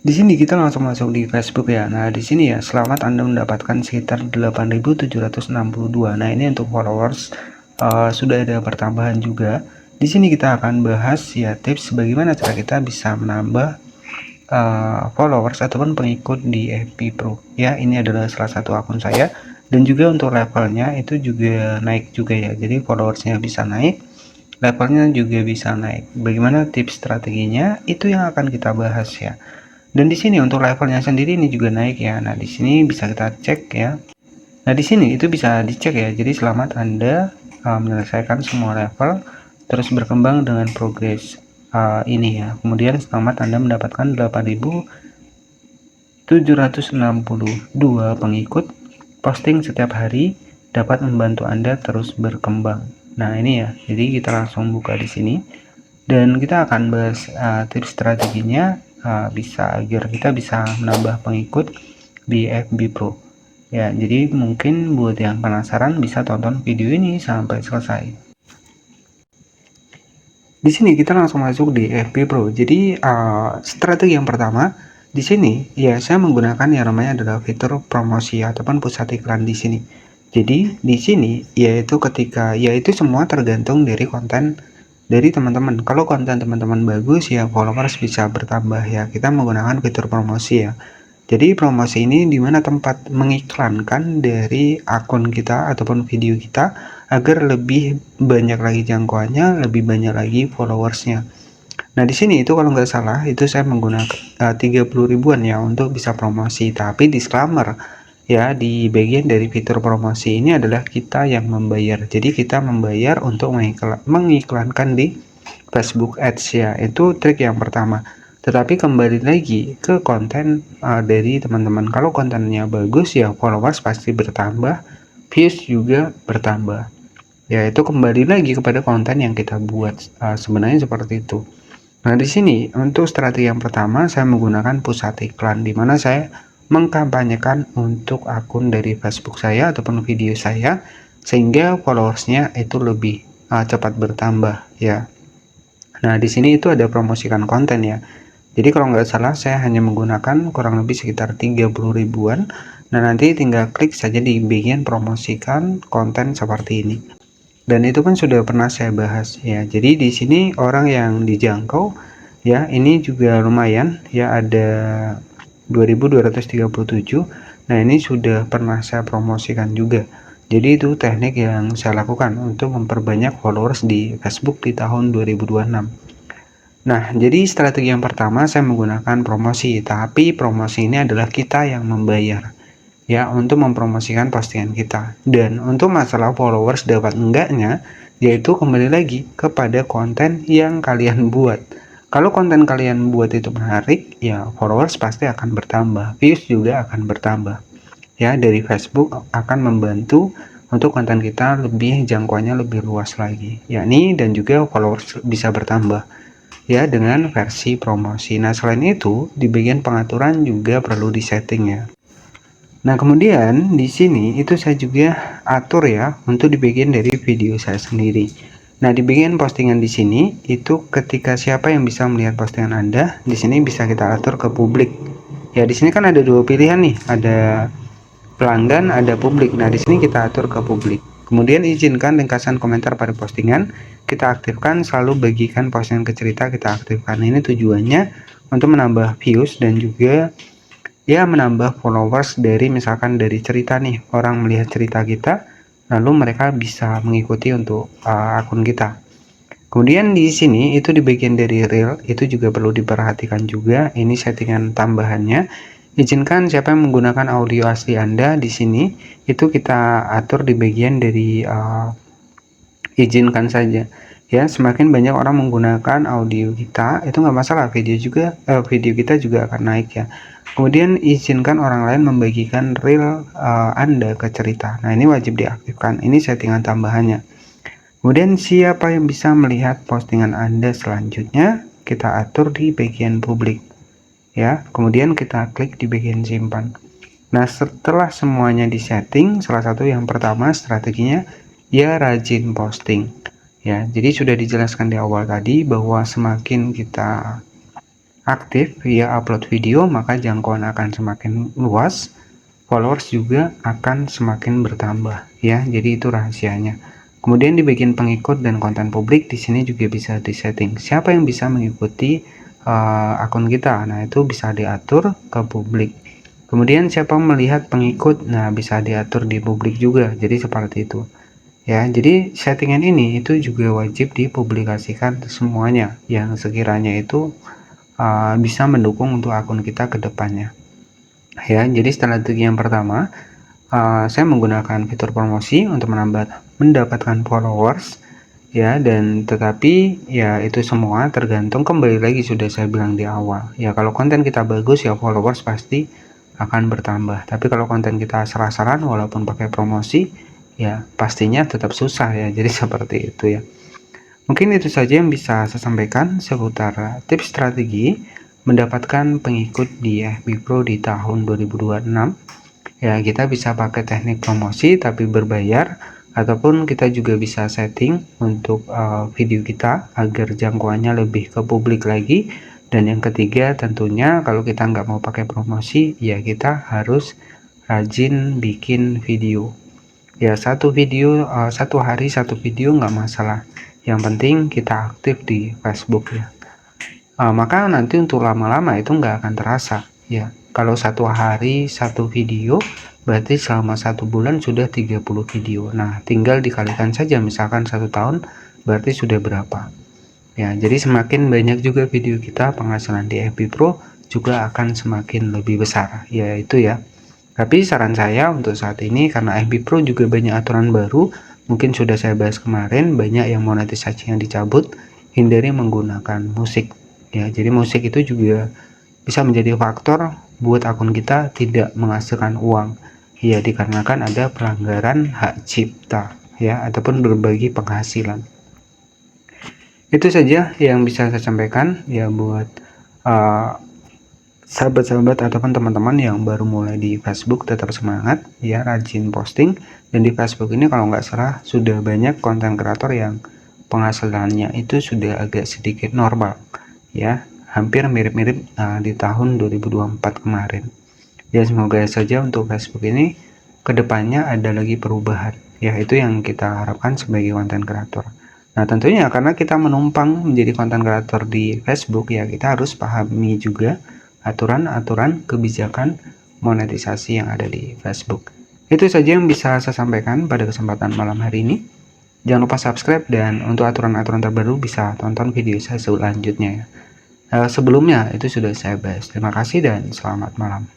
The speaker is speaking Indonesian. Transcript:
Di sini kita langsung masuk di Facebook ya. Nah, di sini ya, selamat Anda mendapatkan sekitar 8.762. Nah, ini untuk followers sudah ada pertambahan juga. Di sini kita akan bahas ya tips bagaimana cara kita bisa menambah followers ataupun pengikut di FB Pro. Ya, ini adalah salah satu akun saya dan juga untuk levelnya itu juga naik juga ya. Jadi followersnya bisa naik, levelnya juga bisa naik. Bagaimana tips strateginya? Itu yang akan kita bahas ya. Dan di sini untuk levelnya sendiri ini juga naik ya. Nah, di sini bisa kita cek ya. Nah, di sini itu bisa dicek ya. Jadi selamat Anda menyelesaikan semua level terus berkembang dengan progres ini ya. Kemudian selamat Anda mendapatkan 8.762 pengikut. Posting setiap hari dapat membantu Anda terus berkembang. Nah, ini ya. Jadi kita langsung buka di sini dan kita akan bahas tips strateginya bisa agar kita bisa menambah pengikut di FB Pro ya. Jadi mungkin buat yang penasaran bisa tonton video ini sampai selesai. Di sini kita langsung masuk di FB Pro. Jadi strategi yang pertama di sini ya, saya menggunakan yang namanya adalah fitur promosi ataupun pusat iklan di sini. Jadi di sini yaitu yaitu semua tergantung dari konten dari teman-teman. Kalau konten teman-teman bagus ya followers bisa bertambah ya. Kita menggunakan fitur promosi ya. Jadi promosi ini dimana tempat mengiklankan dari akun kita ataupun video kita agar lebih banyak lagi jangkauannya, lebih banyak lagi followersnya. Nah, di sini itu kalau nggak salah itu saya menggunakan 30 ribuan ya untuk bisa promosi. Tapi disclaimer ya, di bagian dari fitur promosi ini adalah kita yang membayar. Jadi kita membayar untuk mengiklankan di Facebook Ads ya. Itu trik yang pertama. Tetapi kembali lagi ke konten dari teman-teman. Kalau kontennya bagus ya followers pasti bertambah, views juga bertambah. Ya, itu kembali lagi kepada konten yang kita buat. Sebenarnya seperti itu. Nah, di sini untuk strategi yang pertama saya menggunakan pusat iklan di mana saya mengkampanyekan untuk akun dari Facebook saya ataupun video saya sehingga followersnya itu lebih cepat bertambah ya. Nah, di sini itu ada promosikan konten ya. Jadi kalau nggak salah saya hanya menggunakan kurang lebih sekitar 30 ribuan. Nah, nanti tinggal klik saja di bagian promosikan konten seperti ini. Dan itu kan sudah pernah saya bahas ya. Jadi di sini orang yang dijangkau ya, ini juga lumayan ya, ada 2.237. Nah, ini sudah pernah saya promosikan juga. Jadi itu teknik yang saya lakukan untuk memperbanyak followers di Facebook di tahun 2026. Nah, jadi strategi yang pertama saya menggunakan promosi, tapi promosi ini adalah kita yang membayar ya untuk mempromosikan postingan kita. Dan untuk masalah followers dapat enggaknya, yaitu kembali lagi kepada konten yang kalian buat. Kalau konten kalian buat itu menarik, ya followers pasti akan bertambah, views juga akan bertambah. Ya, dari Facebook akan membantu untuk konten kita lebih jangkauannya lebih luas lagi, yakni dan juga followers bisa bertambah ya dengan versi promosi. Nah, selain itu di bagian pengaturan juga perlu disetting ya. Nah, kemudian di sini itu saya juga atur ya untuk di bagian dari video saya sendiri. Nah, di bagian postingan di sini itu ketika siapa yang bisa melihat postingan Anda, di sini bisa kita atur ke publik. Ya, di sini kan ada dua pilihan nih, ada pelanggan, ada publik. Nah, di sini kita atur ke publik. Kemudian izinkan ringkasan komentar pada postingan, kita aktifkan, selalu bagikan postingan ke cerita kita aktifkan. Ini tujuannya untuk menambah views dan juga ya menambah followers dari misalkan dari cerita nih, orang melihat cerita kita lalu mereka bisa mengikuti untuk akun kita. Kemudian di sini itu di bagian dari reel itu juga perlu diperhatikan juga, ini settingan tambahannya. Izinkan siapa yang menggunakan audio asli Anda di sini itu kita atur di bagian dari izinkan saja ya. Semakin banyak orang menggunakan audio kita itu nggak masalah, video kita juga akan naik ya. Kemudian izinkan orang lain membagikan reel Anda ke cerita. Nah, ini wajib diaktifkan, ini settingan tambahannya. Kemudian siapa yang bisa melihat postingan Anda selanjutnya kita atur di bagian publik ya. Kemudian kita klik di bagian simpan. Nah, setelah semuanya disetting, salah satu yang pertama strateginya ya rajin posting ya. Jadi sudah dijelaskan di awal tadi bahwa semakin kita aktif ya upload video, maka jangkauan akan semakin luas, followers juga akan semakin bertambah ya. Jadi itu rahasianya. Kemudian di bagian pengikut dan konten publik, di sini juga bisa disetting siapa yang bisa mengikuti akun kita. Nah, itu bisa diatur ke publik. Kemudian siapa melihat pengikut, nah bisa diatur di publik juga. Jadi seperti itu. Ya, jadi settingan ini itu juga wajib dipublikasikan semuanya yang sekiranya itu bisa mendukung untuk akun kita ke depannya. Ya, jadi strategi yang pertama, saya menggunakan fitur promosi untuk mendapatkan followers ya, dan tetapi ya itu semua tergantung, kembali lagi sudah saya bilang di awal ya, kalau konten kita bagus ya followers pasti akan bertambah. Tapi kalau konten kita asal-asalan walaupun pakai promosi ya pastinya tetap susah ya. Jadi seperti itu ya. Mungkin itu saja yang bisa saya sampaikan seputar tips strategi mendapatkan pengikut di FB Pro di tahun 2026. Ya, kita bisa pakai teknik promosi tapi berbayar, ataupun kita juga bisa setting untuk video kita agar jangkauannya lebih ke publik lagi. Dan yang ketiga tentunya kalau kita nggak mau pakai promosi ya kita harus rajin bikin video. Ya, satu hari satu video nggak masalah, yang penting kita aktif di Facebook ya. Maka nanti untuk lama-lama itu nggak akan terasa ya. Kalau satu hari satu video berarti selama 1 bulan sudah 30 video. Nah, tinggal dikalikan saja, misalkan 1 tahun berarti sudah berapa ya. Jadi semakin banyak juga video kita, penghasilan di FB Pro juga akan semakin lebih besar ya, itu ya. Tapi saran saya untuk saat ini, karena FB Pro juga banyak aturan baru, mungkin sudah saya bahas kemarin, banyak yang monetisasi yang dicabut, hindari menggunakan musik ya. Jadi musik itu juga bisa menjadi faktor buat akun kita tidak menghasilkan uang ya, dikarenakan ada pelanggaran hak cipta ya, ataupun berbagi penghasilan. Itu saja yang bisa saya sampaikan ya buat sahabat-sahabat ataupun teman-teman yang baru mulai di Facebook. Tetap semangat ya, rajin posting. Dan di Facebook ini kalau nggak salah sudah banyak konten kreator yang penghasilannya itu sudah agak sedikit normal ya, hampir mirip-mirip di tahun 2024 kemarin ya. Semoga saja untuk Facebook ini kedepannya ada lagi perubahan ya, itu yang kita harapkan sebagai konten kreator. Nah, tentunya karena kita menumpang menjadi konten kreator di Facebook ya, kita harus pahami juga aturan-aturan kebijakan monetisasi yang ada di Facebook. Itu saja yang bisa saya sampaikan pada kesempatan malam hari ini. Jangan lupa subscribe, dan untuk aturan-aturan terbaru bisa tonton video saya selanjutnya ya. Sebelumnya itu sudah saya bahas. Terima kasih dan selamat malam.